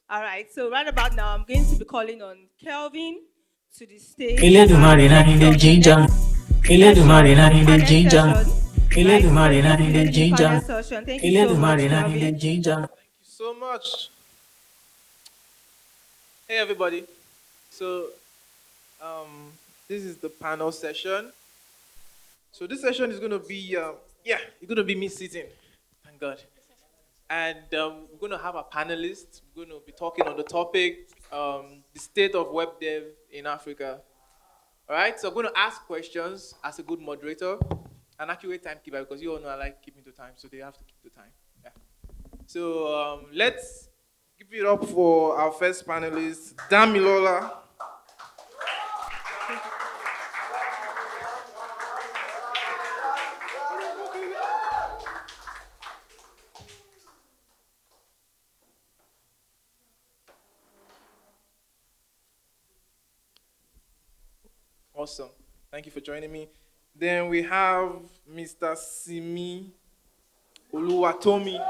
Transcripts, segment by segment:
All right, so right about now, I'm going to be calling on Kelvin to the stage and Elédùmarè na take him your dey ginger. session, Elédùmarè na him dey panel ginger. session. Right, so Elédùmarè he's na going to him be dey leading the ginger. panel session. Thank you so much, Elédùmarè na him dey Kelvin. ginger. Thank you so much. Hey, everybody. So, um, this is the panel session. So, this session is going to be, it's going to be me sitting. Thank God. And we're going to have a panelist. We're going to be talking on the topic, the state of web dev in Africa. All right. So, I'm going to ask questions as a good moderator, an accurate timekeeper, because you all know I like keeping to time, so they have to keep the time. Yeah. So let's give it up for our first panelist, Damilola. Awesome. Thank you for joining me. Then we have Mr. Simi Oluwatomi.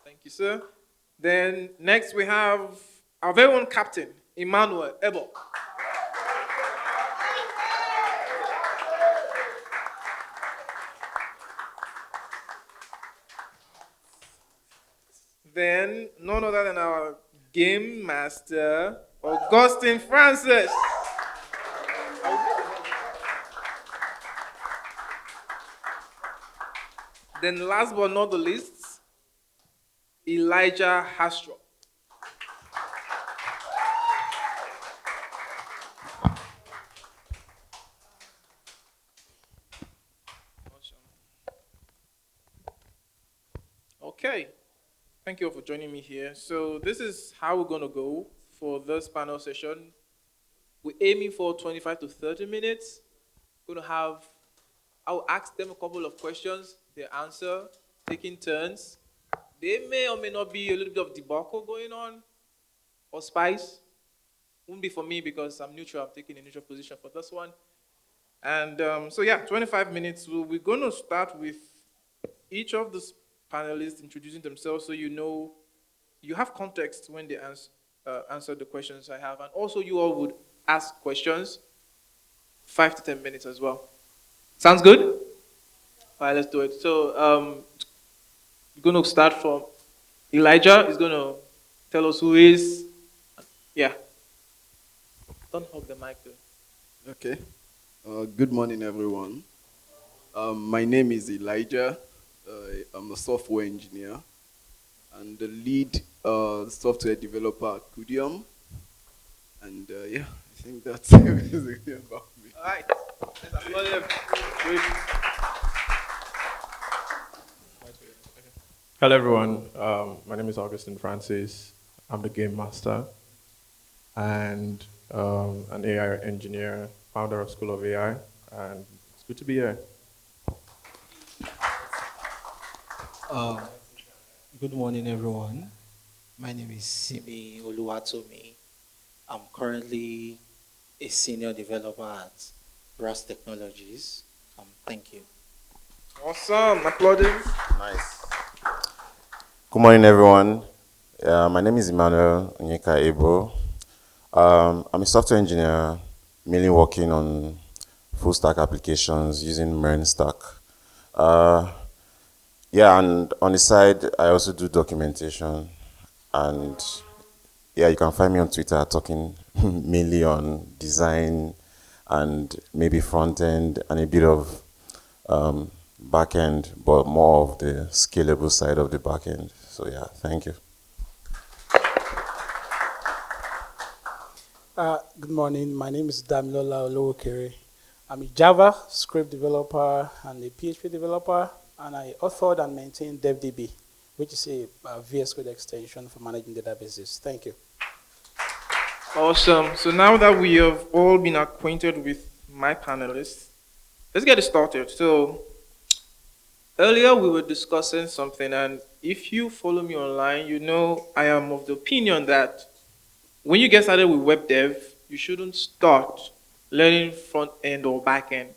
Thank you, sir. Then next we have our very own captain, Emmanuel Ebo. Then none other than our game master, Augustine Francis. Then last but not the least, Elijah Hastro. Okay, thank you all for joining me here. So this is how we're going to go for this panel session. We're aiming for 25 to 30 minutes. I'll ask them a couple of questions, they answer, taking turns. There may or may not be a little bit of debacle going on, or spice. Won't be for me because I'm neutral, I'm taking a neutral position for this one. And 25 minutes. We're going to start with each of the panelists introducing themselves so you know, you have context when they answer the questions I have. And also you all would ask questions, 5 to 10 minutes as well. Sounds good? All right, let's do it. So we're going to start from Elijah. Is going to tell us who is. Yeah. Don't hug the mic though. Okay. Good morning, everyone. My name is Elijah. I'm a software engineer and the lead software developer at Kudium. And I think that's everything about me. All right. Let's applaud him. Great. Hello, everyone. My name is Augustine Francis. I'm the game master and an AI engineer, founder of School of AI, and it's good to be here. Good morning, everyone. My name is Simi Oluwatomi. I'm currently a senior developer at Rust Technologies. Thank you. Awesome. Applauding. Nice. Good morning, everyone. My name is Emmanuel Onyeka Ebo. I'm a software engineer, mainly working on full stack applications using Marin Stack. And on the side, I also do documentation. And you can find me on Twitter talking mainly on design and maybe front end and a bit of back end, but more of the scalable side of the back end. So thank you. Good morning. My name is Damilola Olowokere. I'm a Java script developer and a PHP developer, and I authored and maintain DevDB, which is a VS Code extension for managing databases. Thank you. Awesome. So now that we have all been acquainted with my panelists, let's get it started. So Earlier we were discussing something, and if you follow me online, you know I am of the opinion that when you get started with web dev, you shouldn't start learning front end or back end.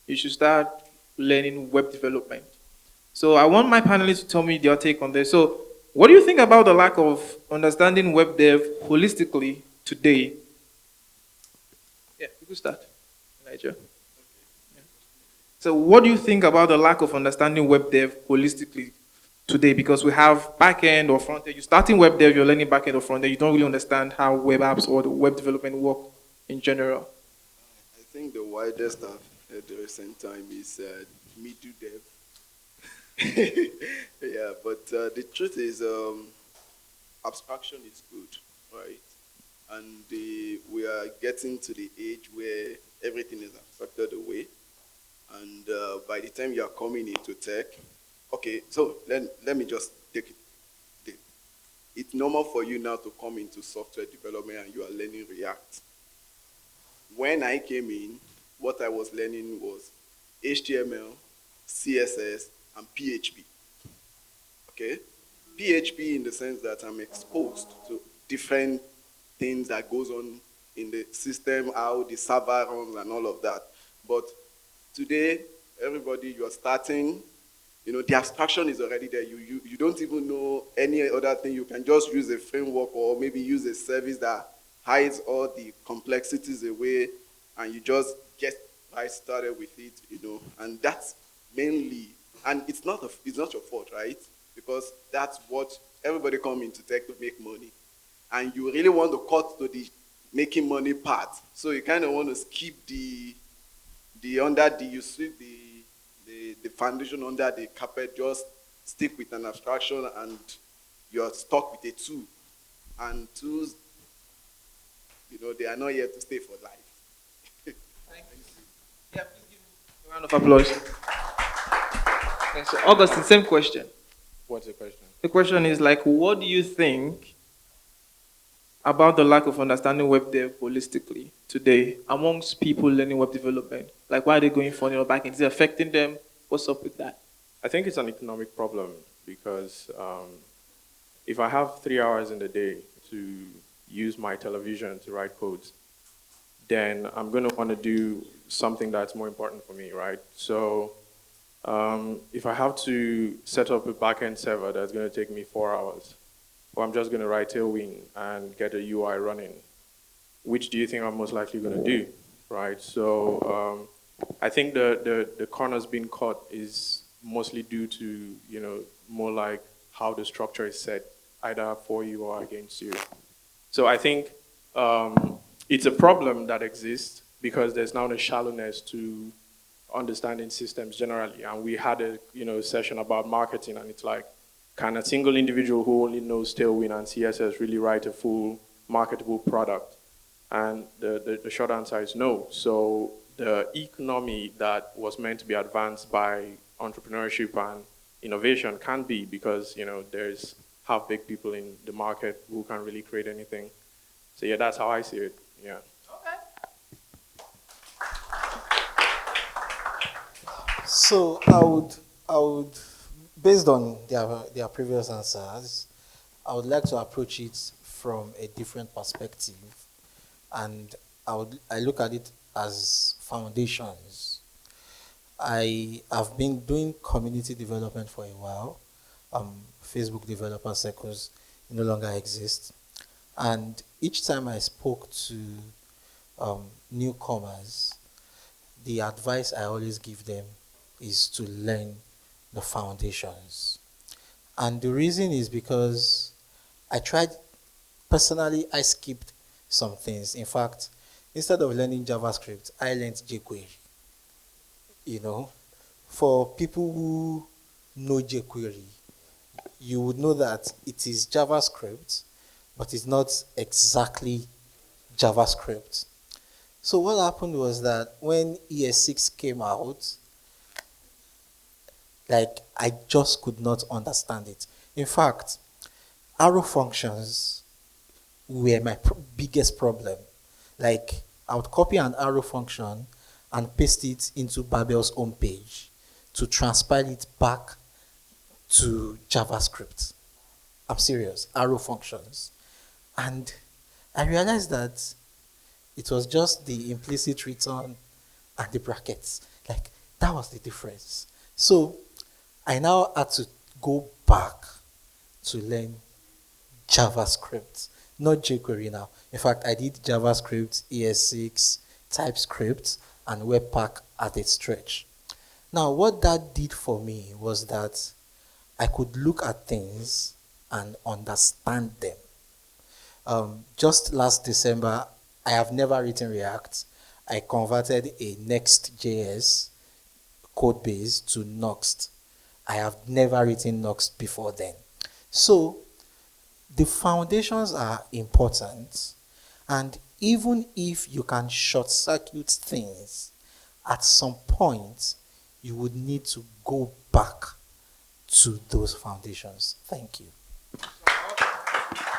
You should start learning web development. So I want my panelists to tell me their take on this. So, what do you think about the lack of understanding web dev holistically today? Yeah, you could start, Elijah. So, what do you think about the lack of understanding web dev holistically today? Because we have back end or front end. You're starting web dev, you're learning back end or front end. You don't really understand how web apps or the web development work in general. I think the widest I've heard the recent time is middle dev. Yeah, but the truth is, abstraction is good, right? And we are getting to the age where everything is abstracted away. And by the time you are coming into tech, okay, so let me just take it. It's normal for you now to come into software development and you are learning React. When I came in, what I was learning was HTML, CSS, and PHP. Okay? PHP in the sense that I'm exposed to different things that goes on in the system, how the server runs and all of that. But today, everybody, you are starting, the abstraction is already there. You don't even know any other thing. You can just use a framework or maybe use a service that hides all the complexities away, and you just get right started with it, and that's mainly, and it's not your fault, right? Because that's what everybody come into tech to make money, and you really want to cut to the making money part, so you kind of want to skip you sweep the foundation under the carpet, just stick with an abstraction, and you're stuck with a tool, and tools, they are not here to stay for life. Thank you. Yeah, please give a round of applause. Okay, so Augustine, same question. What's the question? The question is what do you think about the lack of understanding web dev holistically today amongst people learning web development? Why are they going front end or back end? Is it affecting them? What's up with that? I think it's an economic problem because if I have 3 hours in the day to use my television to write codes, then I'm going to want to do something that's more important for me, right? So if I have to set up a backend server that's going to take me 4 hours, or I'm just going to write Tailwind and get a UI running, which do you think I'm most likely going to do, right? So I think the corners being cut is mostly due to, more like how the structure is set, either for you or against you. So I think it's a problem that exists because there's now a shallowness to understanding systems generally. And we had a session about marketing, and it's like, can a single individual who only knows Tailwind and CSS really write a full marketable product? And the short answer is no. So the economy that was meant to be advanced by entrepreneurship and innovation can't be, because there's half-baked people in the market who can't really create anything. So yeah, that's how I see it. Yeah. So I would, based on their previous answers, I would like to approach it from a different perspective, and I look at it as foundations. I have been doing community development for a while. Facebook developer circles no longer exist, and each time I spoke to newcomers, the advice I always give them is to learn the foundations. And the reason is because personally, I skipped some things. In fact, instead of learning JavaScript, I learned jQuery. For people who know jQuery, you would know that it is JavaScript, but it's not exactly JavaScript. So what happened was that when ES6 came out, I just could not understand it. In fact, arrow functions were my biggest problem. I would copy an arrow function and paste it into Babel's homepage to transpile it back to JavaScript. I'm serious, arrow functions. And I realized that it was just the implicit return and the brackets. Like, that was the difference. So I now had to go back to learn JavaScript, not jQuery now. In fact, I did JavaScript, ES6, TypeScript, and Webpack at a stretch. Now, what that did for me was that I could look at things and understand them. Just last December, I have never written React. I converted a Next.js code base to Nuxt. I have never written Nuxt before then. So the foundations are important, and even if you can short circuit things, at some point you would need to go back to those foundations. Thank you.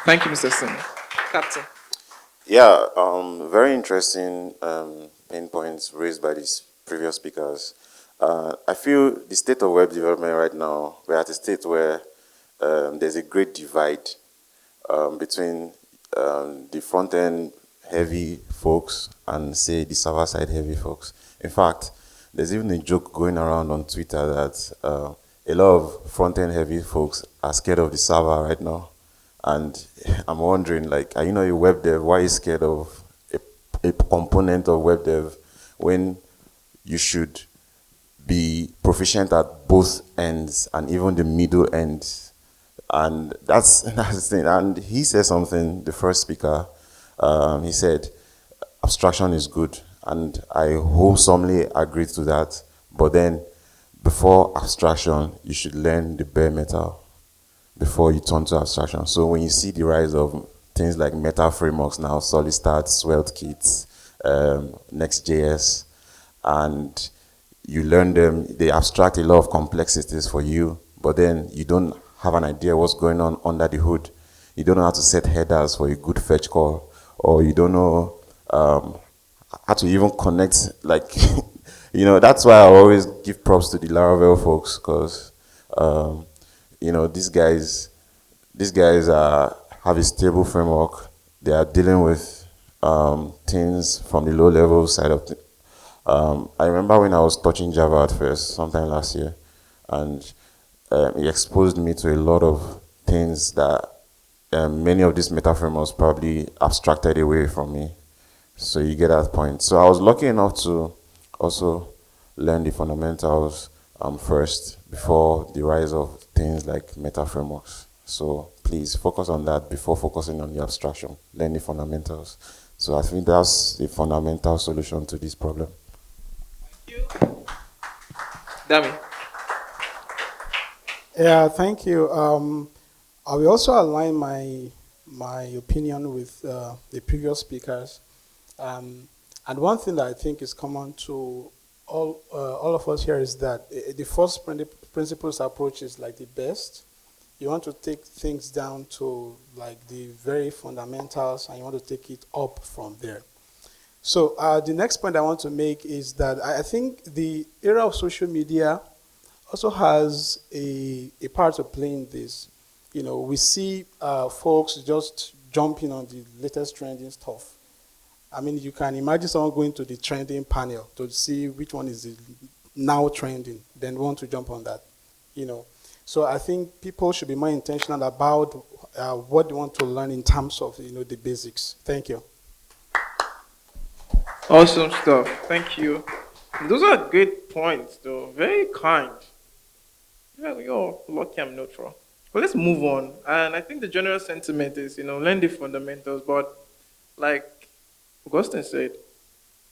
Thank you, Mr. Sim. Captain. Yeah, very interesting pain points raised by these previous speakers. I feel the state of web development right now, we're at a state where there's a great divide between the front-end heavy folks and, say, the server-side heavy folks. In fact, there's even a joke going around on Twitter that a lot of front-end heavy folks are scared of the server right now. And I'm wondering, like, are you not a web dev? Why are you scared of a component of web dev when you should be proficient at both ends and even the middle ends? And that's the thing. And he said something, the first speaker, he said, abstraction is good. And I wholesomely agree to that. But then, before abstraction, you should learn the bare metal before you turn to abstraction. So when you see the rise of things like meta frameworks now, Solid Start, Svelte Kits, Next.js, and you learn them, they abstract a lot of complexities for you, but then you don't have an idea what's going on under the hood. You don't know how to set headers for a good fetch call, or you don't know how to even connect, like, you know, that's why I always give props to the Laravel folks, because you know, these guys have a stable framework. They are dealing with things from the low-level side of things. I remember when I was touching Java at first, sometime last year, and it exposed me to a lot of things that many of these meta frameworks probably abstracted away from me. So you get that point. So I was lucky enough to also learn the fundamentals first before the rise of things like meta frameworks. So please focus on that before focusing on the abstraction. Learn the fundamentals. So I think that's the fundamental solution to this problem. Thank you. Dami. Yeah, thank you. I will also align my opinion with the previous speakers. And one thing that I think is common to all of us here is that the first principles approach is like the best. You want to take things down to like the very fundamentals, and you want to take it up from there. So the next point I want to make is that I think the era of social media also has a part to play in this. You know, we see folks just jumping on the latest trending stuff. I mean, you can imagine someone going to the trending panel to see which one is now trending, then want to jump on that, you know. So I think people should be more intentional about what they want to learn in terms of, you know, the basics. Thank you. Awesome stuff. Thank you. Those are great points, though. Very kind. Yeah, you're lucky I'm neutral. But let's move on. And I think the general sentiment is, you know, learn the fundamentals, but like Augustine said,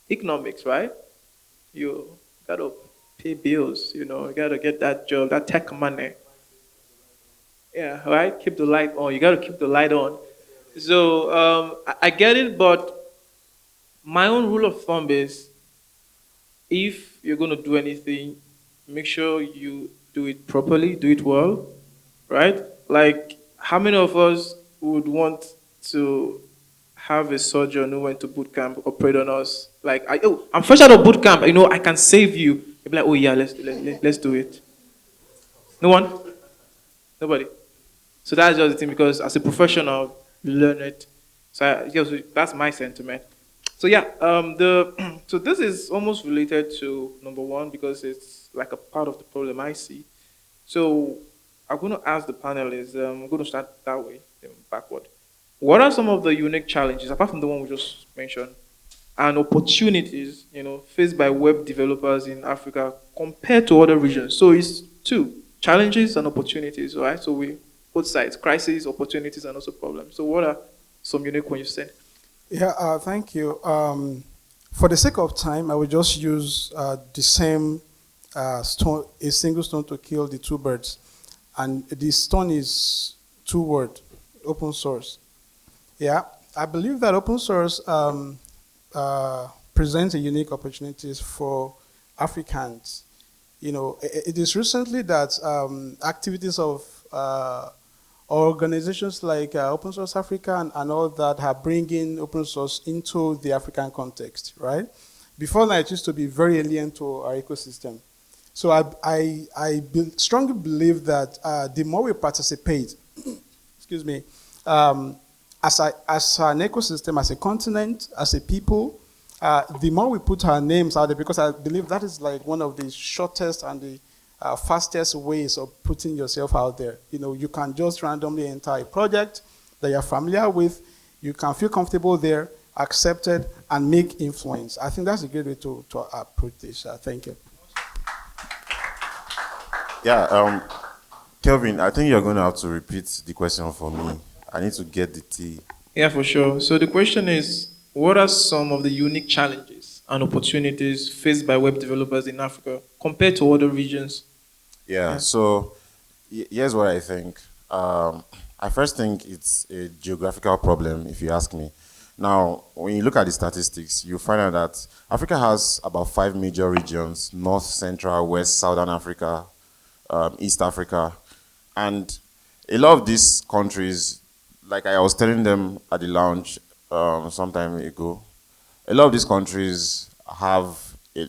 economics, right? You got to pay bills, you know, you got to get that job, that tech money. Yeah, right? Keep the light on. You got to keep the light on. So I get it, but my own rule of thumb is if you're going to do anything, make sure you do it properly, do it well, right? Like, how many of us would want to have a surgeon who went to boot camp operate on us? Like, I'm fresh out of boot camp, you know, I can save you. They'll be like, oh yeah, let's do it. No one? Nobody. So that's just the thing because as a professional, you learn it. So that's my sentiment. So yeah, the so this is almost related to number one because it's like a part of the problem I see. So I'm going to ask the panelists. I'm going to start that way, then backward. What are some of the unique challenges apart from the one we just mentioned, and opportunities faced by web developers in Africa compared to other regions? So it's two challenges and opportunities, right? So we both sides, crises, opportunities, and also problems. So what are some unique ones you said? Yeah, thank you. For the sake of time, I will just use the same stone, a single stone to kill the two birds. And the stone is two word, open source. Yeah, I believe that open source presents a unique opportunities for Africans. It is recently that activities of organizations like Open Source Africa and all that are bringing open source into the African context, right? Before that, it used to be very alien to our ecosystem. So strongly believe that the more we participate, excuse me, as an ecosystem, as a continent, as a people, the more we put our names out there, because I believe that is like one of the shortest and the fastest ways of putting yourself out there. You can just randomly enter a project that you're familiar with, you can feel comfortable there, accepted, and make influence. I think that's a good way to approach this. Thank you. Yeah, Kelvin, I think you're going to have to repeat the question for me. I need to get the T. Yeah, for sure. So the question is, what are some of the unique challenges and opportunities faced by web developers in Africa compared to other regions? Yeah, so here's what I think. I first think it's a geographical problem, if you ask me. Now, when you look at the statistics, you find out that Africa has about 5 major regions: North, Central, West, Southern Africa, East Africa. And a lot of these countries, like I was telling them at the lounge some time ago, a lot of these countries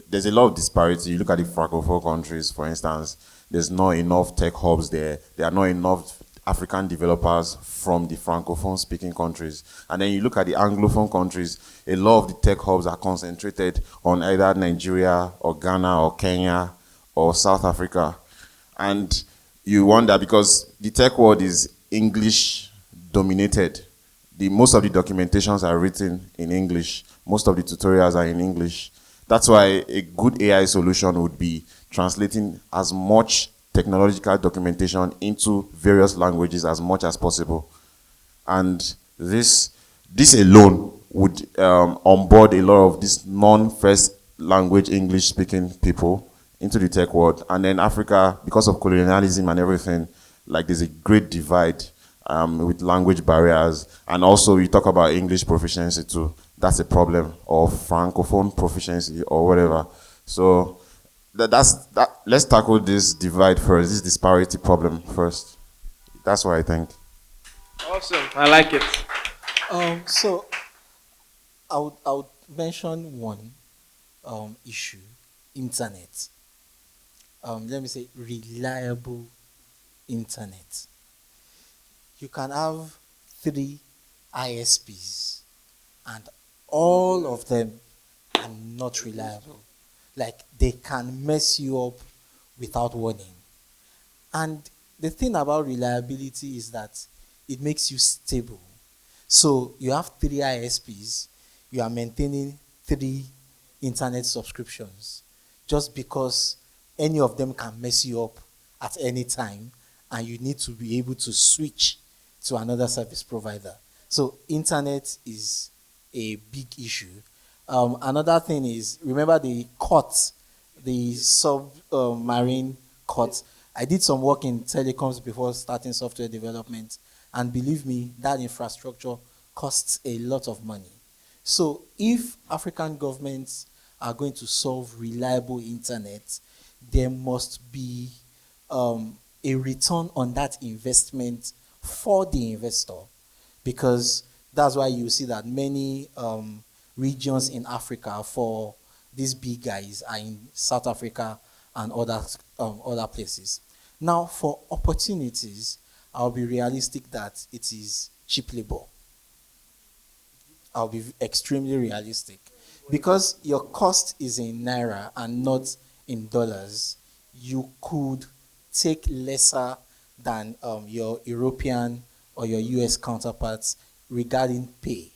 there's a lot of disparity. You look at the Francophone countries, for instance, there's not enough tech hubs there. There are not enough African developers from the Francophone speaking countries. And then you look at the Anglophone countries, a lot of the tech hubs are concentrated on either Nigeria or Ghana or Kenya or South Africa. And you wonder, because the tech world is English dominated. Most of the documentations are written in English. Most of the tutorials are in English. That's why a good AI solution would be translating as much technological documentation into various languages as much as possible. And this alone would onboard a lot of these non-first language English speaking people into the tech world. And then Africa, because of colonialism and everything, like there's a great divide with language barriers. And also you talk about English proficiency too. That's a problem, or Francophone proficiency or whatever. So let's tackle this divide first, this disparity problem first. That's what I think. Awesome. I like it. So I would mention one issue: internet. Let me say reliable internet. You can have 3 ISPs and all of them are not reliable. Like, they can mess you up without warning. And the thing about reliability is that it makes you stable. So you have 3 ISPs, you are maintaining 3 internet subscriptions just because any of them can mess you up at any time and you need to be able to switch to another service provider. So internet is a big issue. Another thing is, remember the COT, the submarine COT. I did some work in telecoms before starting software development, and believe me, that infrastructure costs a lot of money. So if African governments are going to solve reliable internet, there must be a return on that investment for the investor, because that's why you see that many regions in Africa for these big guys are in South Africa and other places. Now, for opportunities, I'll be realistic that it is cheap labor. I'll be extremely realistic. Because your cost is in naira and not in dollars, you could take lesser than your European or your US counterparts regarding pay.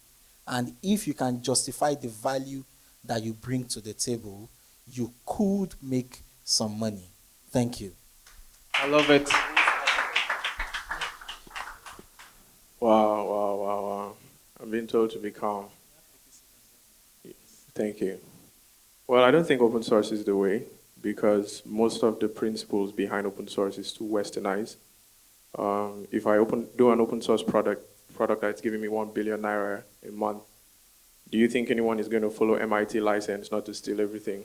And if you can justify the value that you bring to the table, you could make some money. Thank you. I love it. Wow, wow, wow, wow. I'm being told to be calm. Thank you. Well, I don't think open source is the way because most of the principles behind open source is to westernize. If I do an open source product that's giving me 1 billion naira a month, do you think anyone is going to follow MIT license not to steal everything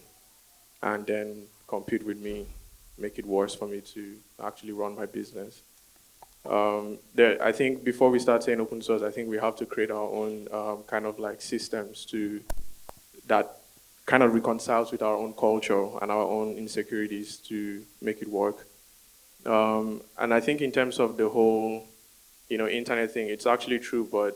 and then compete with me, make it worse for me to actually run my business? I think before we start saying open source, I think we have to create our own kind of like systems that kind of reconciles with our own culture and our own insecurities to make it work. And I think in terms of the whole, internet thing, it's actually true, but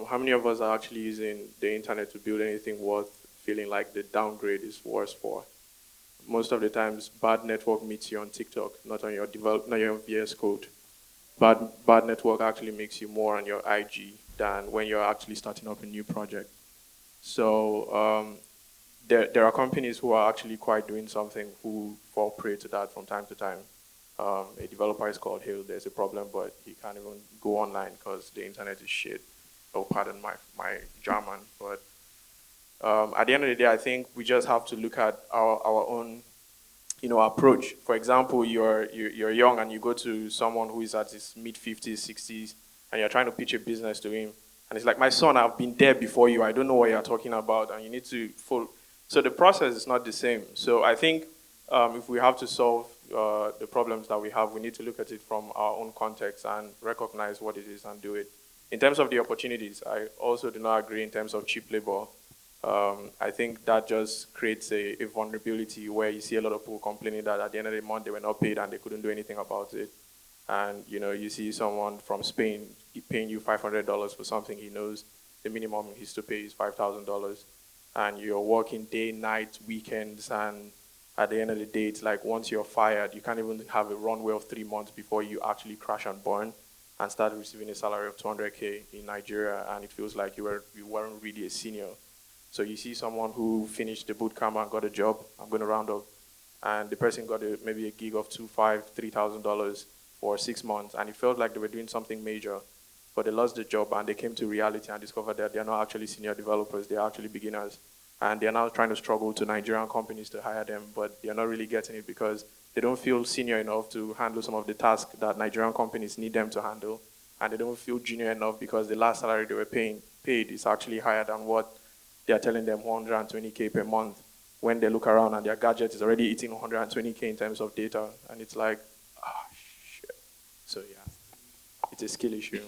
how many of us are actually using the internet to build anything worth feeling like the downgrade is worse for? Most of the times, bad network meets you on TikTok, not on your VS Code. Bad network actually makes you more on your IG than when you're actually starting up a new project. So there are companies who are actually quite doing something who fall prey to that from time to time. A developer is called Hill. There's a problem, but he can't even go online because the internet is shit. Oh, pardon my German. But at the end of the day, I think we just have to look at our own, approach. For example, you're young and you go to someone who is at his mid-50s, 60s, and you're trying to pitch a business to him. And it's like, my son, I've been there before you. I don't know what you're talking about, and you need to follow. So the process is not the same. So I think if we have to solve the problems that we have, we need to look at it from our own context and recognize what it is and do it. In terms of the opportunities, I also do not agree in terms of cheap labor. I think that just creates a vulnerability where you see a lot of people complaining that at the end of the month they were not paid and they couldn't do anything about it. And you see someone from Spain paying you $500 for something he knows the minimum he's to pay is $5,000, and you're working day, night, weekends, and at the end of the day, it's like once you're fired, you can't even have a runway of 3 months before you actually crash and burn and start receiving a salary of 200K in Nigeria, and it feels like you weren't really a senior. So you see someone who finished the boot camp and got a job, I'm going to round up, and the person got maybe a gig of $3,000 for 6 months, and it felt like they were doing something major, but they lost the job and they came to reality and discovered that they're not actually senior developers, they're actually beginners. And they're now trying to struggle to Nigerian companies to hire them, but they're not really getting it because they don't feel senior enough to handle some of the tasks that Nigerian companies need them to handle, and they don't feel junior enough because the last salary they were paid is actually higher than what they are telling them 120K per month, when they look around and their gadget is already eating 120K in terms of data, and it's like, shit. So yeah, it's a skill issue.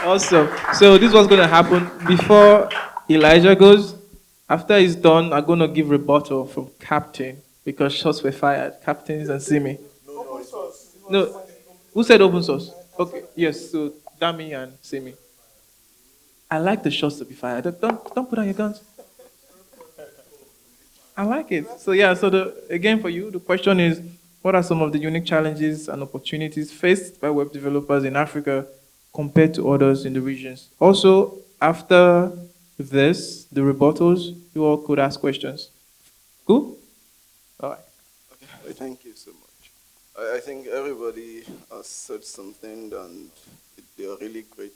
Awesome. So this was going to happen before Elijah goes. After he's done, I'm going to give rebuttal from Captain because shots were fired. Captains and Simi. No, who said open source? Okay, yes. So Dami and Simi. I like the shots to be fired. Don't put on your guns. I like it. So yeah. So again for you, the question is, what are some of the unique challenges and opportunities faced by web developers in Africa compared to others in the regions? Also, after this, the rebuttals, you all could ask questions. Cool? All right. Okay, thank you so much. I think everybody has said something and they are really great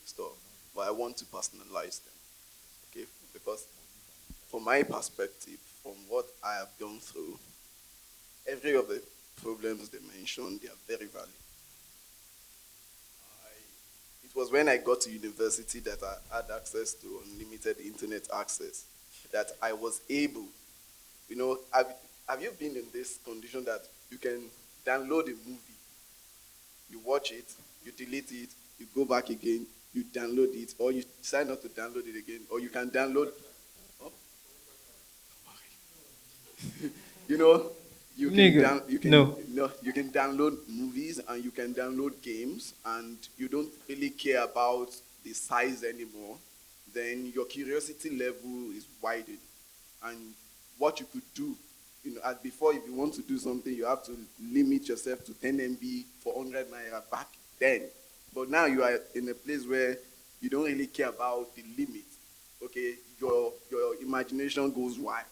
stuff, but I want to personalize them, okay? Because from my perspective, from what I have gone through, every of the problems they mentioned, they are very valid. It was when I got to university that I had access to unlimited internet access that I was able, have you been in this condition that you can download a movie, you watch it, you delete it, you go back again, you download it, or you decide not to download it again, or you can download. Oh. You know, you can Nigga, down, you can no. no, you can download movies and you can download games, and you don't really care about the size anymore. Then your curiosity level is widened, and what you could do, as before, if you want to do something, you have to limit yourself to 10 MB for 100 naira back then. But now you are in a place where you don't really care about the limit. Okay, your imagination goes wide.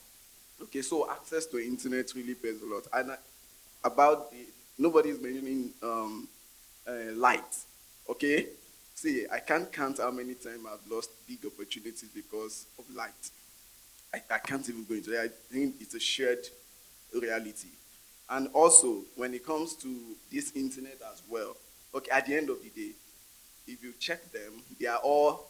Okay, so access to internet really pays a lot. And about the, nobody's mentioning light. Okay, see, I can't count how many times I've lost big opportunities because of light. I can't even go into it. I think it's a shared reality. And also, when it comes to this internet as well, okay, at the end of the day, if you check them, they are all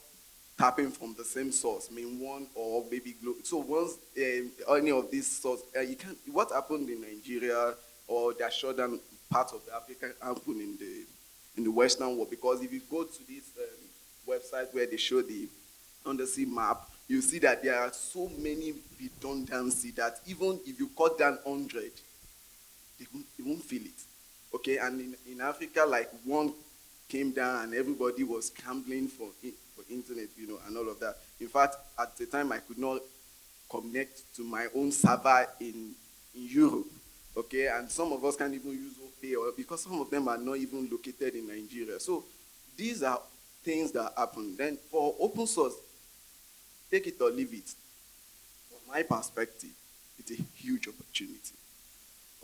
tapping from the same source, main one or maybe so once any of these source, you can what happened in Nigeria or the southern part of the Africa happened in the Western world, because if you go to this website where they show the undersea map, you see that there are so many redundancy that even if you cut down 100, they won't feel it. Okay, and in Africa, like one came down and everybody was scrambling for internet, and all of that. In fact, at the time, I could not connect to my own server in Europe. Okay, and some of us can't even use OPay, or because some of them are not even located in Nigeria. So these are things that happen. Then for open source, take it or leave it. From my perspective, it's a huge opportunity.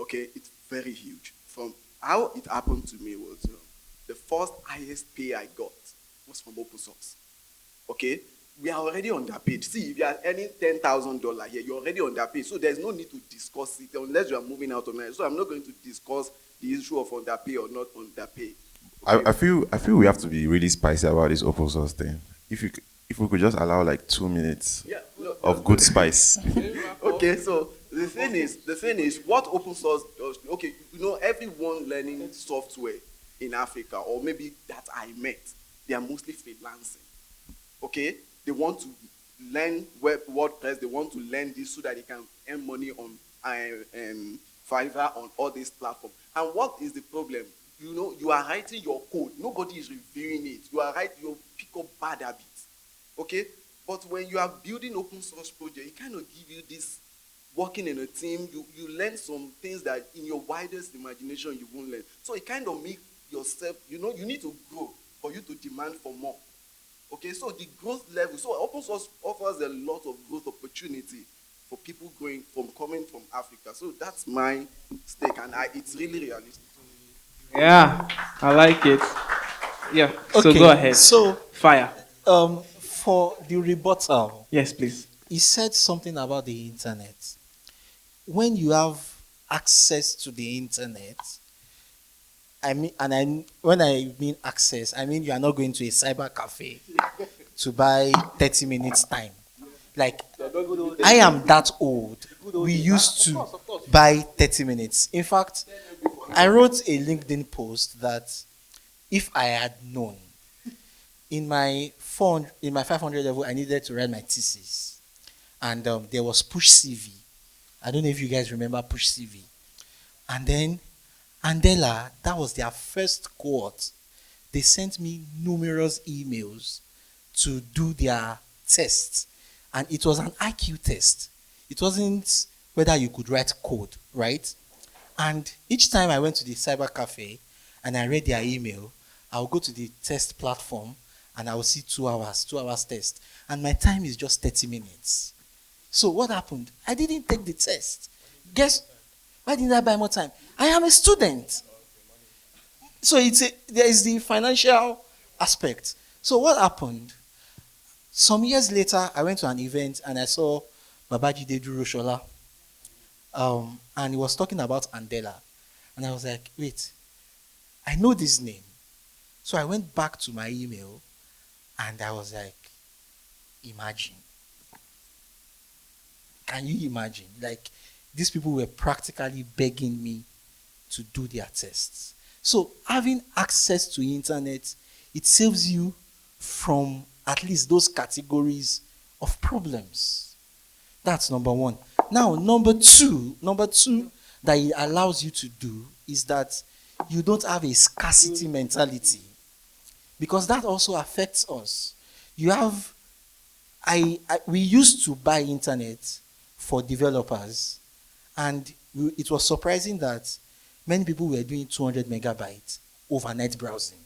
Okay, it's very huge. From how it happened to me was the first highest pay I got was from open source. Okay, we are already underpaid. See, if you are earning $10,000 here, you're already underpaid. So there's no need to discuss it unless you are moving out of Nigeria. So I'm not going to discuss the issue of underpay or not underpay. Okay? I feel we have to be really spicy about this open source thing. If we could just allow like 2 minutes of good spice. Okay, so the thing is, what open source does. Okay, everyone learning software in Africa, or maybe that I met, they are mostly freelancing. Okay, they want to learn WordPress. They want to learn this so that they can earn money on Fiverr, on all these platforms. And what is the problem? You are writing your code. Nobody is reviewing it. You pick up bad habits. Okay, but when you are building open source project, it kind of give you this working in a team. You learn some things that in your widest imagination you won't learn. So it kind of makes yourself. You need to grow for you to demand for more. Okay, so the growth level. So open source offers a lot of growth opportunity for people coming from Africa. So that's my stake, and it's really realistic. Yeah, I like it. Yeah, so Okay, go ahead. so Fire. for the rebuttal, Yes, please. he said something about the internet. When you have access to the internet, when I mean access, I mean you are not going to a cyber cafe to buy 30 minutes time. Like, I am that old. We used to buy 30 minutes. In fact, I wrote a LinkedIn post that if I had known in my 500 level, I needed to write my thesis, and there was Push CV. I don't know if you guys remember Push CV. And then Andela, that was their first cohort. They sent me numerous emails to do their tests, and it was an IQ test. It wasn't whether you could write code, right? And each time I went to the cyber cafe and I read their email, I'll go to the test platform and I will see 2 hours test. And my time is just 30 minutes. So what happened? I didn't take the test. Guess, why didn't I buy more time? I am a student. So there is the financial aspect. So what happened? Some years later, I went to an event and I saw Babajide Duroshola. And he was talking about Andela. And I was like, wait, I know this name. So I went back to my email and I was like, imagine. Can you imagine? Like, these people were practically begging me to do their tests. So having access to internet, it saves you from at least those categories of problems. That's number one. Now, number two that it allows you to do is that you don't have a scarcity mentality, because that also affects us. You have, we used to buy internet for developers, and it was surprising that many people were doing 200 megabytes overnight browsing.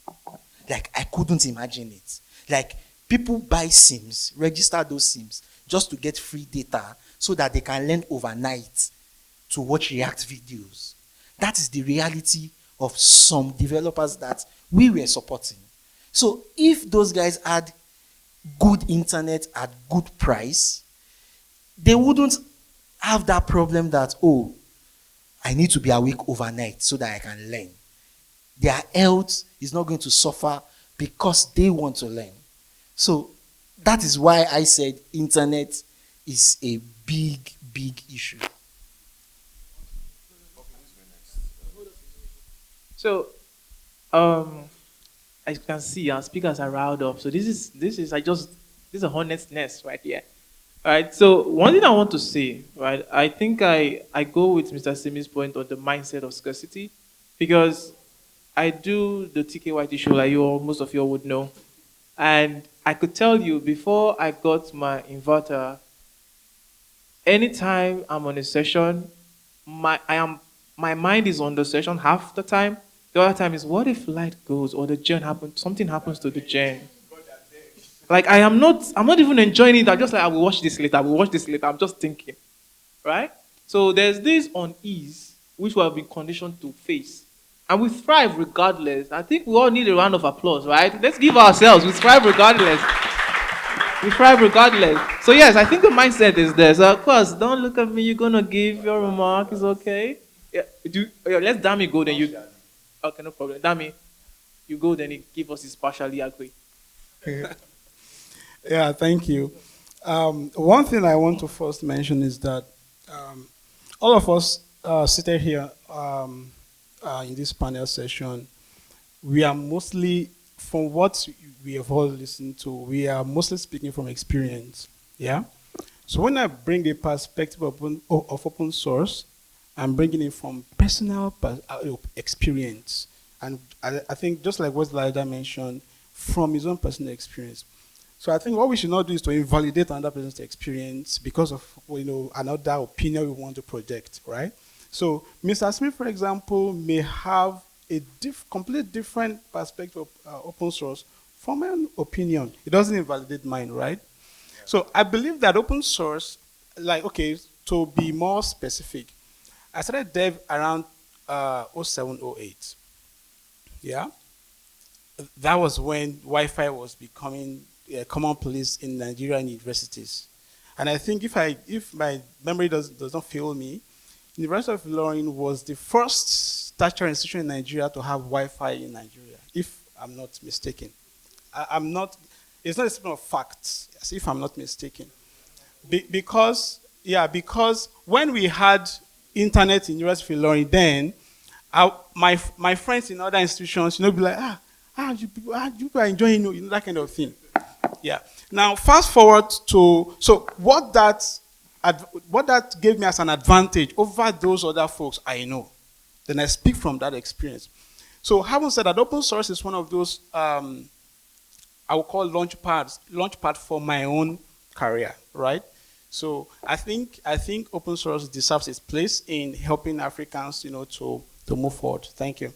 Like, I couldn't imagine it. Like, people buy SIMs, register those SIMs just to get free data so that they can learn overnight to watch React videos. That is the reality of some developers that we were supporting. So if those guys had good internet at good price, they wouldn't have that problem that, oh, I need to be awake overnight so that I can learn. Their health is not going to suffer because they want to learn. So that is why I said internet is a big, big issue. So, as you can see, our speakers are riled up. So this is a hornet's nest right here. All right. So one thing I want to say, right? I think I go with Mr. Simi's point on the mindset of scarcity, because I do the TKYT show, like most of you all would know, and I could tell you before I got my inverter, anytime I'm on a session, my mind is on the session half the time. The other time is, what if light goes or the gen happens, something happens to the gen? Like, I'm not even enjoying it. I'm just like, I will watch this later. I'm just thinking, right? So there's this unease which we have been conditioned to face, and we thrive regardless. I think we all need a round of applause, right? Let's give ourselves. We thrive regardless. We thrive regardless. So yes, I think the mindset is there. So of course, don't look at me. You're gonna give your remark. It's okay. Yeah. Let's Dami go then. You. Okay, no problem. Dami, you go then. You give us his partially agree. Yeah, thank you. One thing I want to first mention is that all of us seated here in this panel session, we are mostly, from what we have all listened to, we are mostly speaking from experience. Yeah. So when I bring the perspective of open source, I'm bringing it from personal experience, and I think just like what Lida mentioned, from his own personal experience. So I think what we should not do is to invalidate another person's experience because of another opinion we want to project, right? So Mr. Smith, for example, may have a completely different perspective of open source from my own opinion. It doesn't invalidate mine, right? Yeah. So I believe that open source, to be more specific, I started dev around 07, 08. Yeah? That was when Wi-Fi was becoming commonplace in Nigerian universities. And I think if my memory does not fail me, University of Ilorin was the first tertiary institution in Nigeria to have Wi-Fi in Nigeria, if I'm not mistaken. It's not a statement of facts, if I'm not mistaken. Because when we had internet in University of Ilorin, then my friends in other institutions, be like, you people are enjoying, that kind of thing. Yeah. Now, fast forward to, so what that gave me as an advantage over those other folks I know, then I speak from that experience. So having said that, open source is one of those, I would call launchpad for my own career, right? So I think open source deserves its place in helping Africans, to move forward. Thank you.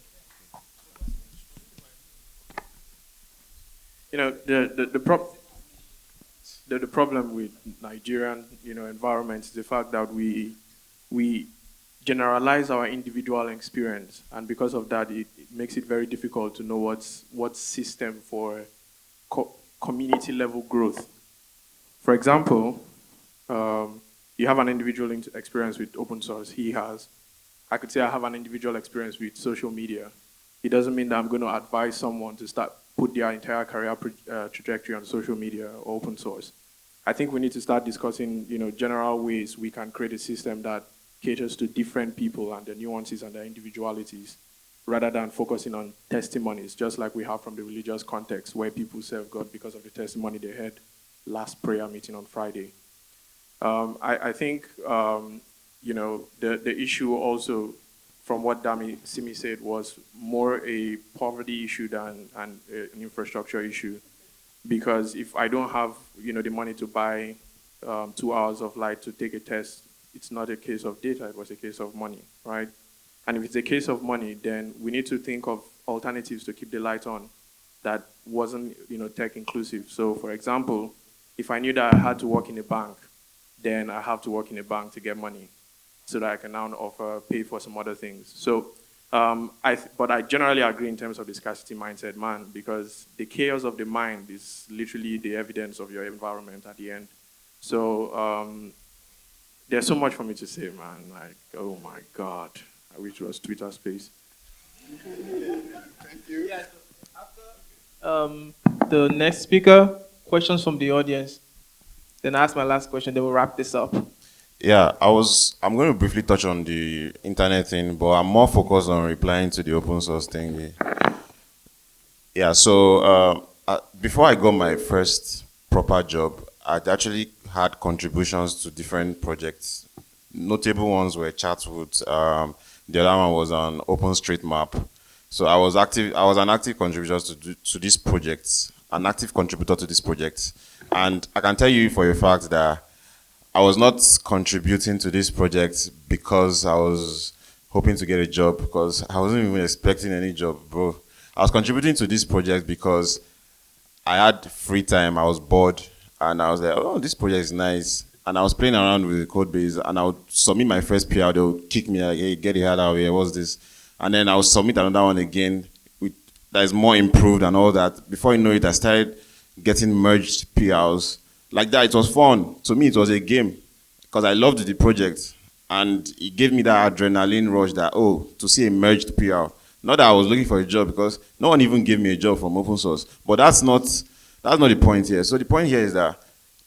The problem with Nigerian environment is the fact that we generalize our individual experience, and because of that, it makes it very difficult to know what's system for community level growth. For example, you have an individual experience with open source. He has. I could say I have an individual experience with social media. It doesn't mean that I'm going to advise someone to put their entire career trajectory on social media or open source. I think we need to start discussing, general ways we can create a system that caters to different people and their nuances and their individualities, rather than focusing on testimonies, just like we have from the religious context, where people serve God because of the testimony they heard last prayer meeting on Friday. I think, the issue also, from what Simi said, was more a poverty issue than an infrastructure issue. Because if I don't have, the money to buy 2 hours of light to take a test, it's not a case of data, it was a case of money, right? And if it's a case of money, then we need to think of alternatives to keep the light on that wasn't, tech inclusive. So for example, if I knew that I had to work in a bank, then I have to work in a bank to get money so that I can now pay for some other things. So, but I generally agree in terms of the scarcity mindset, man, because the chaos of the mind is literally the evidence of your environment at the end. So, there's so much for me to say, man. Like, oh my God, I wish it was Twitter space. Thank you. Yeah, the next speaker, questions from the audience. Then I ask my last question, then we'll wrap this up. Yeah, I'm going to briefly touch on the internet thing, but I'm more focused on replying to the open source thing. Yeah, so before I got my first proper job, I'd actually had contributions to different projects. Notable ones were Chatwood. The other one was on OpenStreetMap. So I was an active contributor to this project, an active contributor to this project. And I can tell you for a fact that I was not contributing to this project because I was hoping to get a job, because I wasn't even expecting any job, bro. I was contributing to this project because I had free time, I was bored, and I was like, oh, this project is nice. And I was playing around with the code base, and I would submit my first PR, they would kick me like, hey, get the hell out of here, what's this? And then I would submit another one again that is more improved and all that. Before you know it, I started getting merged PRs. Like that, it was fun. To me, it was a game because I loved the project, and it gave me that adrenaline rush that, oh, to see a merged PR. Not that I was looking for a job, because no one even gave me a job from open source. But that's not the point here. So the point here is that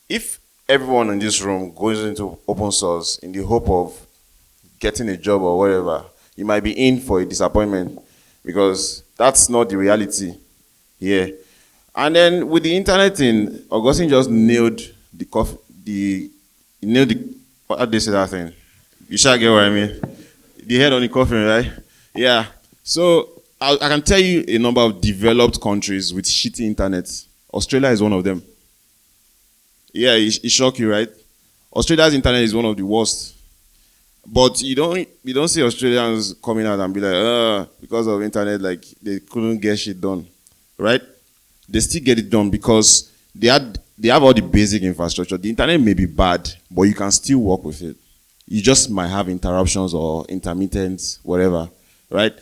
if everyone in this room goes into open source in the hope of getting a job or whatever, you might be in for a disappointment, because that's not the reality here. And then with the internet thing, Augustine just nailed what did they say that thing? You shall get what I mean. The head on the coffin, right? Yeah. So I can tell you a number of developed countries with shitty internet. Australia is one of them. Yeah, it shocked you, right? Australia's internet is one of the worst. But you don't see Australians coming out and be like, because of internet, like they couldn't get shit done, right? They still get it done because they have all the basic infrastructure. The internet may be bad, but you can still work with it. You just might have interruptions or intermittent, whatever, right?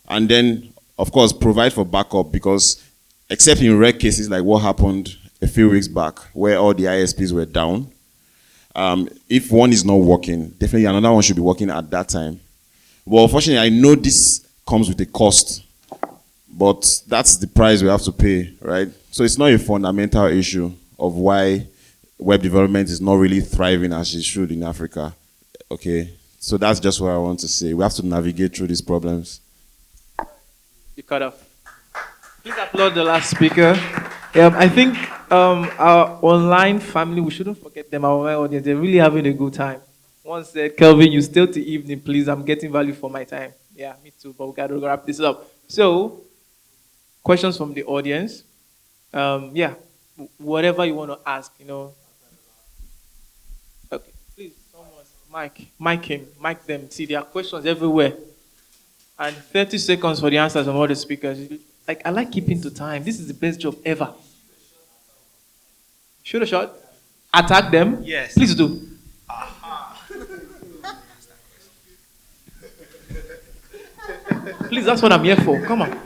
And then, of course, provide for backup, because except in rare cases like what happened a few weeks back where all the ISPs were down, if one is not working, definitely another one should be working at that time. Well, unfortunately, I know this comes with a cost, but that's the price we have to pay, right? So it's not a fundamental issue of why web development is not really thriving as it should in Africa, okay? So that's just what I want to say. We have to navigate through these problems. You cut off. Please applaud the last speaker. I think our online family, we shouldn't forget them, our online audience, they're really having a good time. Once said, Kelvin, you stay till evening, please. I'm getting value for my time. Yeah, me too, but we got to wrap this up. So, questions from the audience. Whatever you want to ask, Okay, please, someone, mic them. See, there are questions everywhere. And 30 seconds for the answers from all the speakers. I like keeping to time. This is the best job ever. Shoot a shot. Attack them. Yes. Please do. Please, that's what I'm here for. Come on.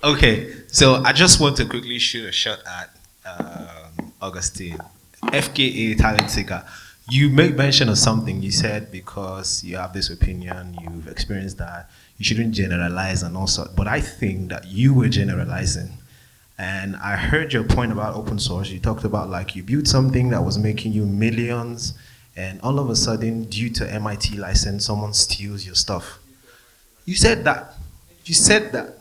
Okay, so I just want to quickly shoot a shot at Augustine, FKA talent seeker. You made mention of something. You said because you have this opinion, you've experienced that, you shouldn't generalize and all sorts. But I think that you were generalizing. And I heard your point about open source. You talked about like you built something that was making you millions, and all of a sudden, due to MIT license, someone steals your stuff. You said that. You said that.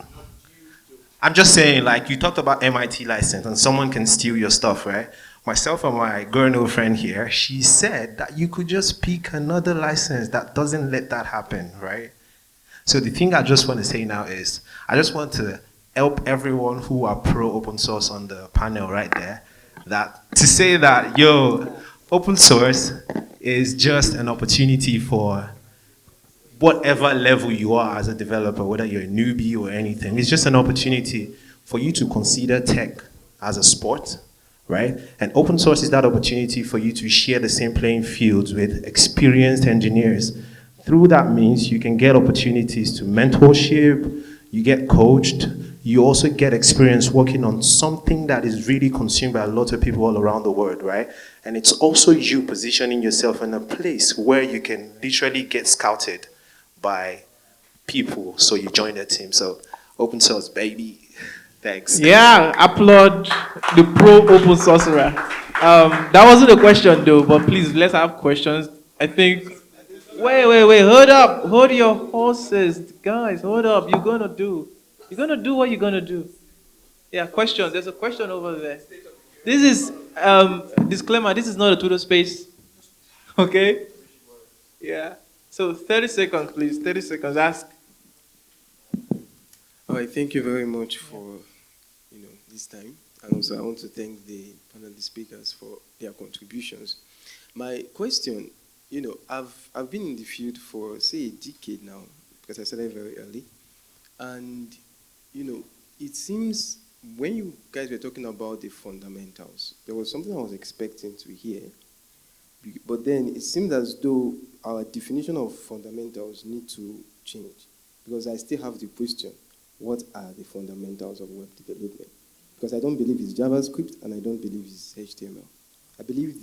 I'm just saying, like, you talked about MIT license, and someone can steal your stuff, right? myself and my girl friend here, she said that you could just pick another license that doesn't let that happen, right? So the thing I just want to say now is, I just want to help everyone who are pro open source on the panel right there, that to say that, yo, open source is just an opportunity for whatever level you are as a developer, whether you're a newbie or anything. It's just an opportunity for you to consider tech as a sport, right? And open source is that opportunity for you to share the same playing fields with experienced engineers. Through that means you can get opportunities to mentorship, you get coached, you also get experience working on something that is really consumed by a lot of people all around the world, right? And it's also you positioning yourself in a place where you can literally get scouted by people, so you join their team. So open source, baby. Thanks. Yeah, applaud the pro open sorcerer. That wasn't a question though, but please let's have questions. I think. Wait, hold up, hold your horses, guys. Hold up. You're gonna do what you're gonna do. Yeah, questions. There's a question over there. This is disclaimer. This is not a Twitter space. Okay. Yeah. So 30 seconds, please. 30 seconds. Ask. All right, thank you very much for this time, and also I want to thank the panel speakers for their contributions. My question, I've been in the field for say a decade now, because I started very early, and it seems when you guys were talking about the fundamentals, there was something I was expecting to hear, but then it seemed as though our definition of fundamentals need to change, because I still have the question: what are the fundamentals of web development? Because I don't believe it's JavaScript and I don't believe it's HTML. I believe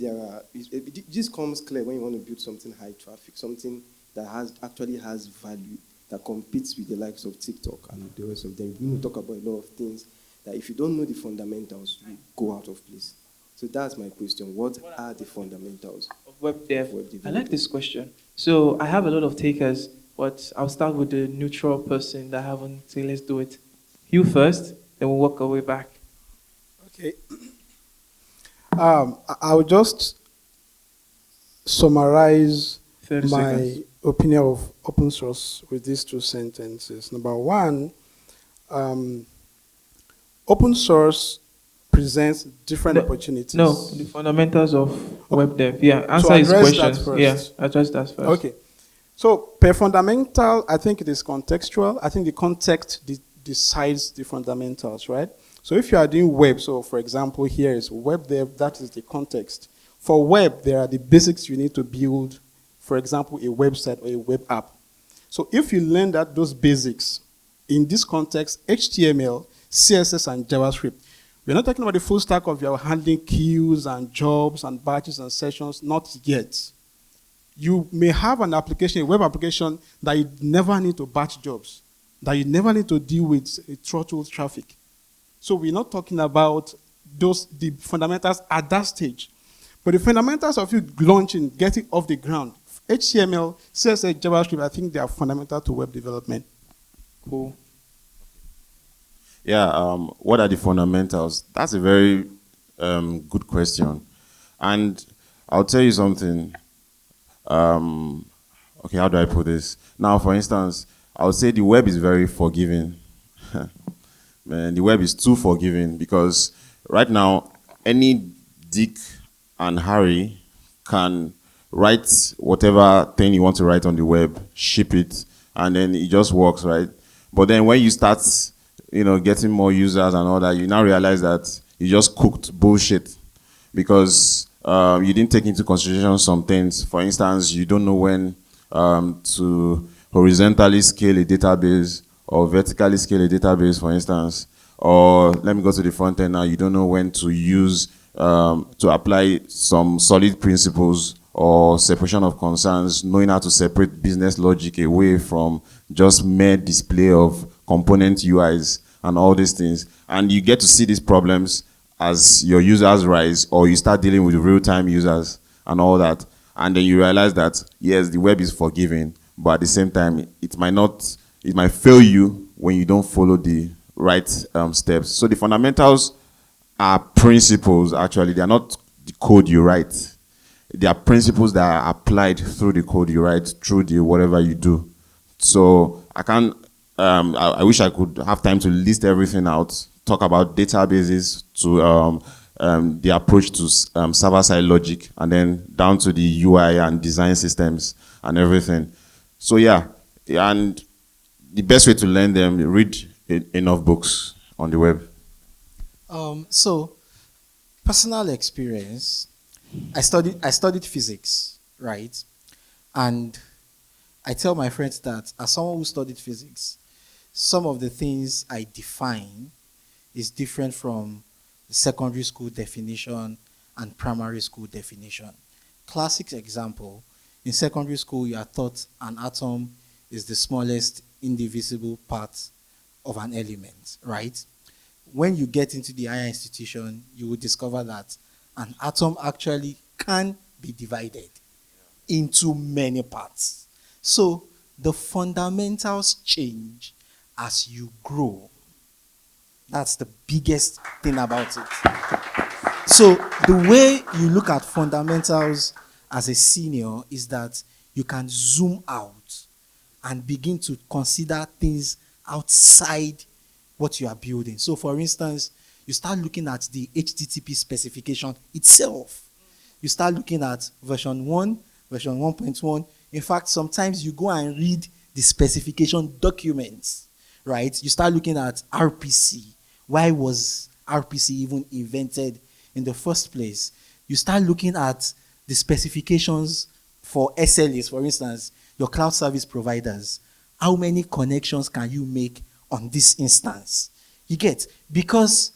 this comes clear when you want to build something high traffic, something that actually has value, that competes with the likes of TikTok and the rest of them. We need to talk about a lot of things that if you don't know the fundamentals, you go out of place. So that's my question. What are the fundamentals of web dev? Web development? I like this question. So I have a lot of takers, but I'll start with the neutral person that haven't say let's do it. You first, then we'll work our way back. Okay. I will just summarize 30 my seconds. opinion of open source with these two sentences. Number one, open source presents different opportunities. No, the fundamentals of web dev. Yeah, answer his address questions. that first. Yeah, address that first. Okay. So per fundamental, I think it is contextual. I think the context decides the fundamentals, right? So if you are doing web, so for example, here is web dev, that is the context. For web, there are the basics you need to build, for example, a website or a web app. So if you learn those basics, in this context, HTML, CSS, and JavaScript, we're not talking about the full stack of your handling queues and jobs and batches and sessions, not yet. You may have an application, a web application, that you never need to batch jobs, that you never need to deal with throttle traffic. So we're not talking about the fundamentals at that stage. But the fundamentals of you launching, getting off the ground, HTML, CSS, JavaScript, I think they are fundamental to web development. Cool. Yeah, what are the fundamentals? That's a very good question. And I'll tell you something. Okay, how do I put this? Now, for instance, I would say the web is very forgiving. Man, the web is too forgiving, because right now, any Dick and Harry can write whatever thing you want to write on the web, ship it, and then it just works, right? But then when you start, getting more users and all that, you now realize that you just cooked bullshit, because you didn't take into consideration some things. For instance, you don't know when to horizontally scale a database or vertically scale a database, for instance. Or let me go to the front end now. You don't know when to use, to apply some solid principles or separation of concerns, knowing how to separate business logic away from just mere display of component UIs and all these things. And you get to see these problems as your users rise, or you start dealing with real-time users and all that. And then you realize that, yes, the web is forgiving, but at the same time, it might fail you when you don't follow the right steps. So the fundamentals are principles, actually. They are not code you write. There are principles that are applied through the code you write, through the whatever you do. So I can't, I wish I could have time to list everything out, talk about databases to the approach to server-side logic, and then down to the UI and design systems and everything. So yeah, and the best way to learn them, read enough books on the web. So, personal experience, I studied physics, right? And I tell my friends that as someone who studied physics, some of the things I define is different from the secondary school definition and primary school definition. Classic example, in secondary school you are taught an atom is the smallest indivisible part of an element, right? When you get into the higher institution, you will discover that an atom actually can be divided into many parts. So the fundamentals change as you grow. That's the biggest thing about it. So the way you look at fundamentals as a senior is that you can zoom out and begin to consider things outside what you are building. So for instance, you start looking at the HTTP specification itself. You start looking at version 1, version 1.1. In fact, sometimes you go and read the specification documents, right? You start looking at RPC. Why was RPC even invented in the first place? You start looking at the specifications for SLAs, for instance, your cloud service providers. How many connections can you make on this instance? You get? Because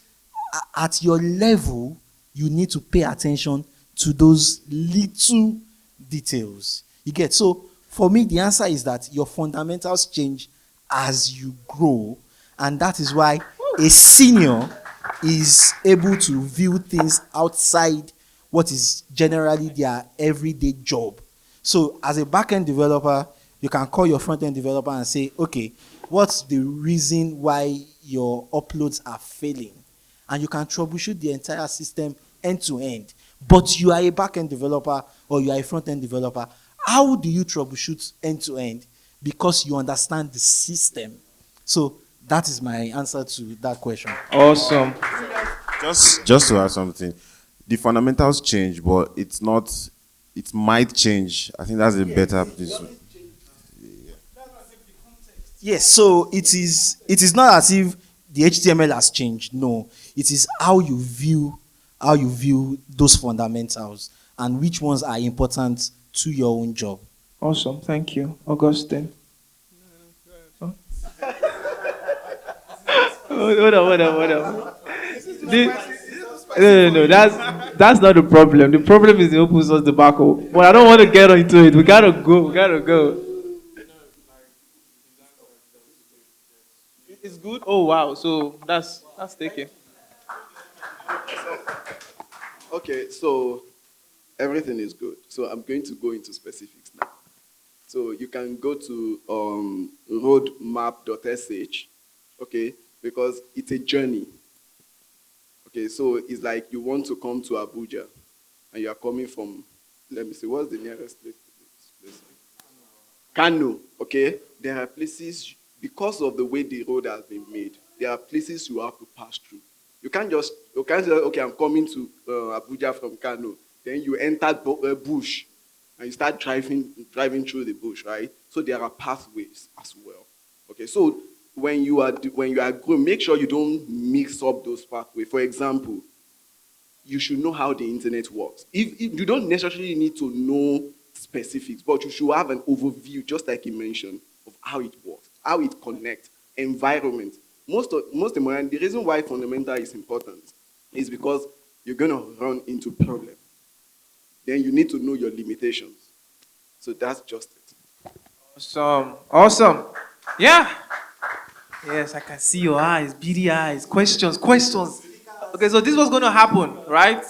at your level, you need to pay attention to those little details. You get? So for me, the answer is that your fundamentals change as you grow, and that is why a senior is able to view things outside what is generally their everyday job. So as a back-end developer, you can call your front-end developer and say, okay, what's the reason why your uploads are failing? And you can troubleshoot the entire system end-to-end. But you are a back-end developer or you are a front-end developer. How do you troubleshoot end-to-end? Because you understand the system. So that is my answer to that question. Awesome. Just to add something, the fundamentals change, but it's not. It might change. I think that's a better. Yes, so it is not as if the HTML has changed. No, it is how you view those fundamentals and which ones are important to your own job. Awesome. Thank you, Augustine. Huh? Hold on. No. That's not the problem. The problem is the open source debacle. But I don't want to get into it. We gotta go. It's good. Oh wow. So that's taken. Okay, so everything is good. So I'm going to go into specifics now. So you can go to roadmap.sh, okay, because it's a journey. Okay, so it's like you want to come to Abuja, and you are coming from, let me see, what's the nearest place to this place? Kano, okay? There are places, because of the way the road has been made, there are places you have to pass through. You can't say, okay, I'm coming to Abuja from Kano. Then you enter a bush, and you start driving through the bush, right? So there are pathways as well. Okay, so when you are growing, make sure you don't mix up those pathways. For example, you should know how the internet works. If you don't necessarily need to know specifics, but you should have an overview, just like you mentioned, of how it works, how it connects, environment. Most important, the reason why fundamental is important is because you're going to run into problems. Then you need to know your limitations. So that's just it. Awesome. Yeah. Yes, I can see your eyes, beady eyes. Questions. Okay, so this was going to happen, right?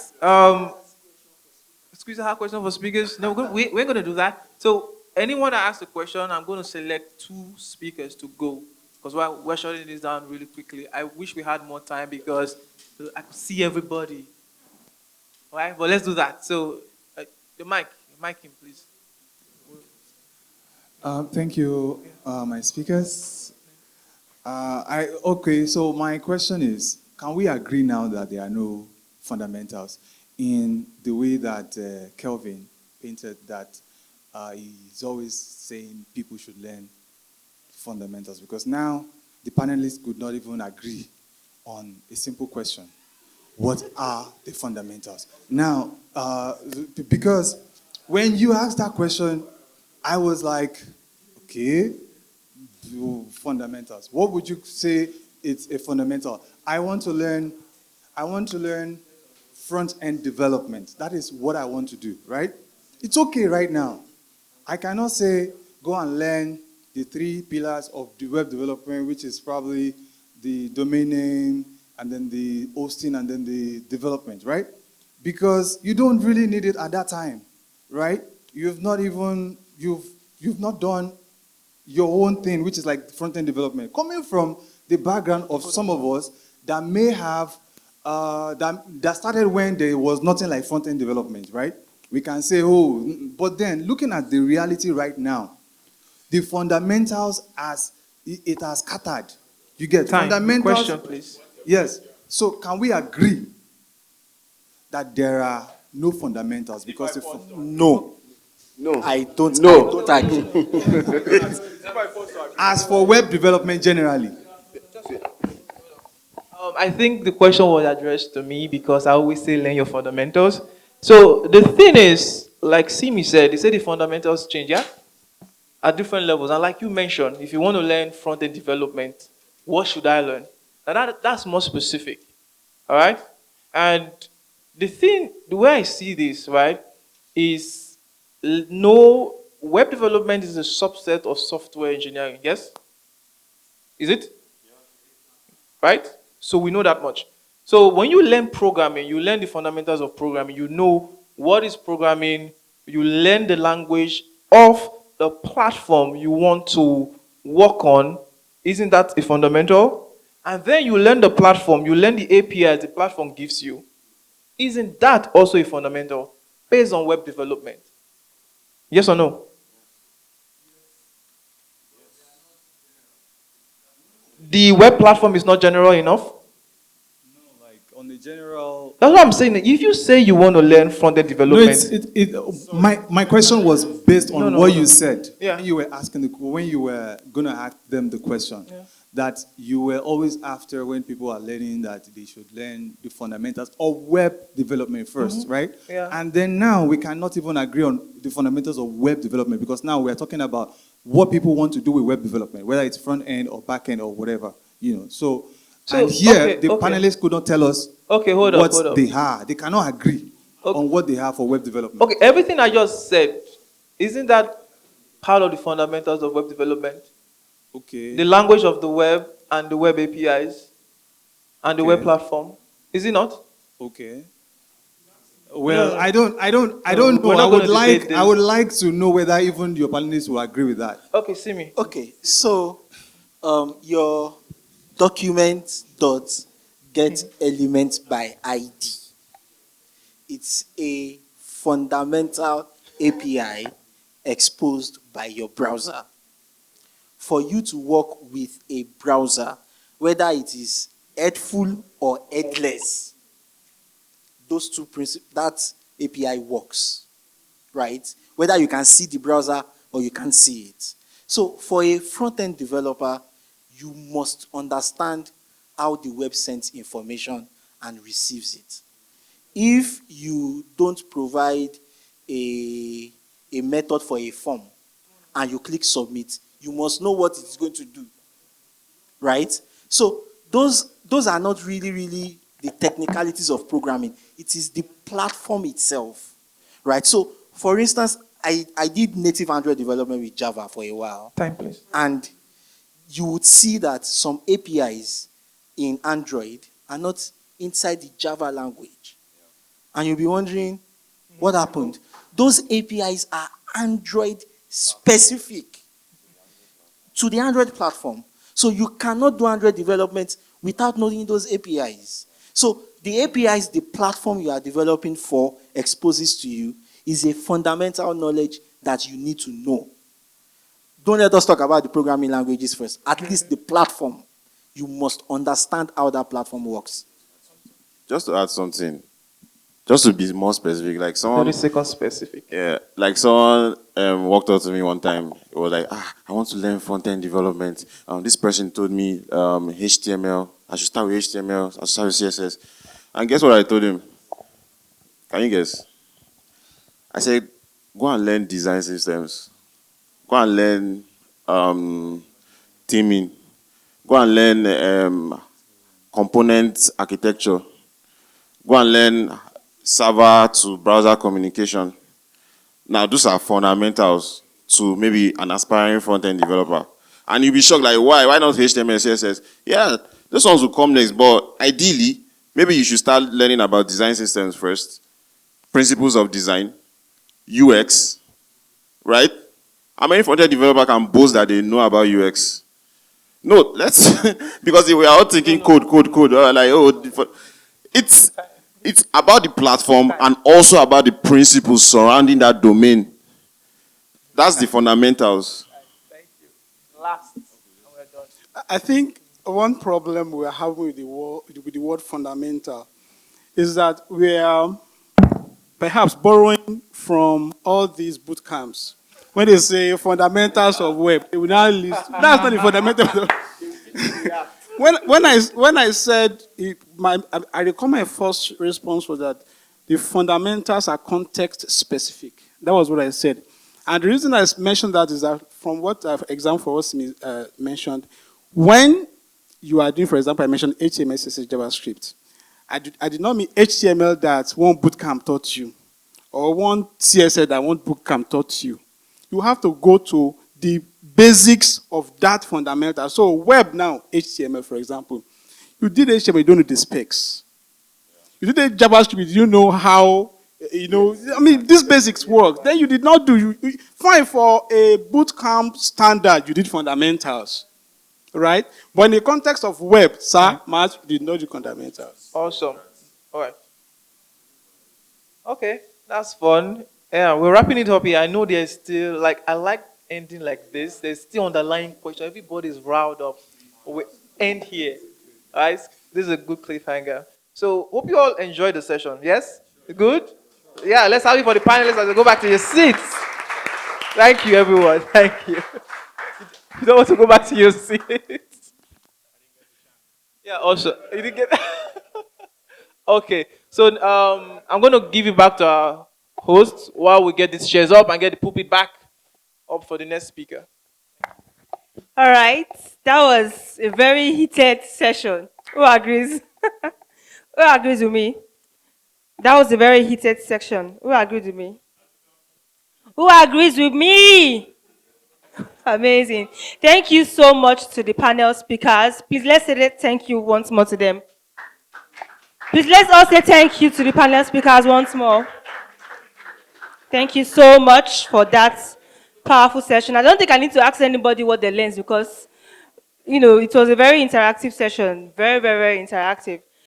Squeeze a question for speakers. No, we're going to do that. So anyone that asks a question, I'm going to select 2 speakers to go because we're shutting this down really quickly. I wish we had more time because I could see everybody. All right, but let's do that. So, the mic in, please. Thank you, my speakers. So my question is, can we agree now that there are no fundamentals in the way that Kelvin painted that he's always saying people should learn fundamentals? Because now the panelists could not even agree on a simple question. What are the fundamentals? Now, because when you asked that question, I was like, okay, fundamentals. What would you say it's a fundamental? I want to learn front-end development. That is what I want to do, right? It's okay right now. I cannot say go and learn the 3 pillars of the web development, which is probably the domain name, and then the hosting, and then the development, right? Because you don't really need it at that time, right? You've not done your own thing, which is like front-end development. Coming from the background of some of us that may have, that started when there was nothing like front-end development, right? We can say, oh, but then looking at the reality right now, the fundamentals it has scattered. You get fundamentals. Question, please. Yes. So can we agree that there are no fundamentals? Because No. No. I don't agree. As for web development generally, I think the question was addressed to me because I always say learn your fundamentals. So the thing is, like Simi said, he said the fundamentals change, yeah? At different levels. And like you mentioned, if you want to learn front-end development, what should I learn? And that's more specific. All right? And the way I see this, right, is no, web development is a subset of software engineering. Yes? Is it? Right? So we know that much. So when you learn programming, you learn the fundamentals of programming. You know what is programming. You learn the language of the platform you want to work on. Isn't that a fundamental? And then you learn the platform. You learn the APIs the platform gives you. Isn't that also a fundamental based on web development? Yes or no? The web platform is not general enough? like on the general. That's what I'm saying. If you say you want to learn front-end No, development, my question was based on what you said. Yeah. When you were asking when you were gonna ask them the question. Yeah. That you were always after when people are learning that they should learn the fundamentals of web development first, right? Yeah. And then now we cannot even agree on the fundamentals of web development because now we're talking about what people want to do with web development, whether it's front end or back end or whatever, So and here the panelists could not tell us what they are. They cannot agree on what they have for web development. okay, everything I just said, isn't that part of the fundamentals of web development? Okay. The language of the web and the web APIs and the web platform. Is it not? Okay. Well, No. I don't know. We're not gonna debate this. I would like to know whether even your panelists will agree with that. Okay, see me. Okay, so your document dot get element by ID. It's a fundamental API exposed by your browser. For you to work with a browser, whether it is headful or headless, those two principles, that API works, right? Whether you can see the browser or you can't see it. So for a front-end developer, you must understand how the web sends information and receives it. If you don't provide a method for a form and you click submit, you must know what it's going to do, right? So those are not really the technicalities of programming. It is the platform itself, right? So for instance, I did native Android development with Java for a while. Time, please. And you would see that some APIs in Android are not inside the Java language. And you'll be wondering, what happened? Those APIs are Android specific to the Android platform. So you cannot do Android development without knowing those APIs. So the APIs the platform you are developing for exposes to you is a fundamental knowledge that you need to know. Don't let us talk about the programming languages first. At least the platform. You must understand how that platform works. Just to add something, just to be more specific, like someone 30 seconds specific. Yeah, like someone walked up to me one time. It was like, I want to learn front-end development. This person told me HTML. I should start with HTML. I should start with CSS. And guess what I told him? Can you guess? I said, go and learn design systems. Go and learn theming. Go and learn component architecture. Go and learn server to browser communication. Now, those are fundamentals to maybe an aspiring front-end developer. And you'll be shocked, like, why? Why not HTML, CSS? Yeah, those ones will come next, but ideally, maybe you should start learning about design systems first, principles of design, UX, right? How many front-end developer can boast that they know about UX? No, let's, because we are all thinking code, like, it's about the platform and also about the principles surrounding that domain. That's the fundamentals. Thank you. Last. And we're done. I think one problem we're having with the word fundamental is that we are perhaps borrowing from all these boot camps. When they say fundamentals of web, they will now list. That's not the fundamentals. When I said it, I recall my first response was that the fundamentals are context specific. That was what I said. And the reason I mentioned that is that from what example for us mentioned, when you are doing, for example, I mentioned HTML, CSS, JavaScript. I did not mean HTML that one bootcamp taught you, or one CSS that one bootcamp taught you. You have to go to the basics of that fundamental. So web now, HTML, for example. You did HTML, you don't know the specs. You did JavaScript, you know how, these basics work. Then you did not do, fine, for a bootcamp standard, you did fundamentals, right? But in the context of web, sir, Matt, you did not do fundamentals. Awesome. All right. Okay, that's fun. Yeah, we're wrapping it up here. I know there's still, I like ending like this. There's still underlying question. Everybody's riled up. We end here. All right? This is a good cliffhanger. So, hope you all enjoyed the session. Yes? Good? Yeah, let's have it for the panelists as they go back to your seats. Thank you, everyone. Thank you. You don't want to go back to your seats? Yeah, also. You didn't get Okay. So, I'm going to give it back to our host while we get these chairs up and get the pulpit back up for the next speaker. All right. That was a very heated session. Who agrees? Who agrees with me? That was a very heated section. Who agrees with me? Who agrees with me? Amazing. Thank you so much to the panel speakers. Please let's say thank you once more to them. Please let's all say thank you to the panel speakers once more. Thank you so much for that powerful session. I don't think I need to ask anybody what they learned because, it was a very interactive session. Very, very, very interactive.